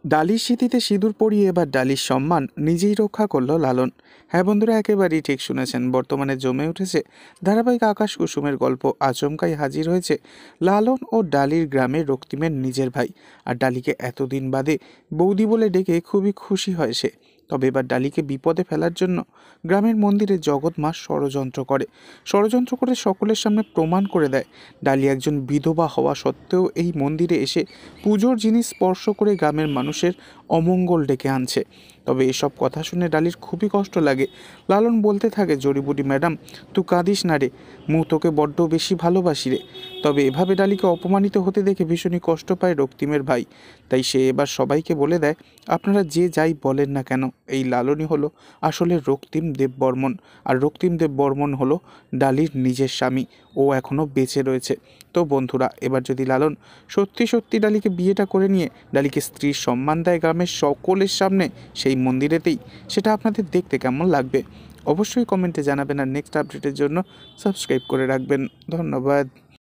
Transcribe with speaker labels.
Speaker 1: ডালির স্মৃতিতে সিঁদুর পরিয়ে এবার ডালির সম্মান নিজেই রক্ষা করলো লালন। হ্যাঁ বন্ধুরা, একেবারেই ঠিক শুনেছেন। বর্তমানে জমে উঠেছে ধারাবাহিক আকাশ কুসুমের গল্প। আচমকাই হাজির হয়েছে লালন ও ডালির গ্রামের রক্তিমের নিজের ভাই। আর ডালিকে এতদিন বাদে বৌদি বলে ডেকে খুবই খুশি হয় সে। তবে এবার ডালিকে বিপদে ফেলার জন্য গ্রামের মন্দিরে জগৎমা ষড়যন্ত্র করে সকলের সামনে প্রমাণ করে দেয় ডালি একজন বিধবা হওয়া সত্ত্বেও এই মন্দিরে এসে পুজোর জিনিস স্পর্শ করে গ্রামের মানুষের অমঙ্গল ডেকে আনছে। তবে এসব কথা শুনে ডালির খুবই কষ্ট লাগে। লালন বলতে থাকে, জড়িবুটি ম্যাডাম, তুই কাঁদিস না রে, তোকে বড্ড বেশি ভালোবাসি রে। তবে এভাবে ডালিকে অপমানিত হতে দেখে ভীষণই কষ্ট পায় রক্তিমের ভাই। তাই সে এবার সবাইকে বলে দেয়, আপনারা যে যাই বলেন না কেন, এই লালনই হলো আসলে রক্তিম দেববর্মন। আর রক্তিম দেববর্মন হলো ডালির নিজের স্বামী। ও এখনও বেঁচে রয়েছে। তো বন্ধুরা, এবার যদি লালন সত্যি সত্যি ডালিকে বিয়েটা করে নিয়ে ডালিকে স্ত্রীর সম্মান দেয় গ্রামের সকলের সামনে সেই মন্দিরেতেই, সেটা আপনাদের দেখতে কেমন লাগবে অবশ্যই কমেন্টে জানাবেন। আর নেক্সট আপডেটের জন্য সাবস্ক্রাইব করে রাখবেন। ধন্যবাদ।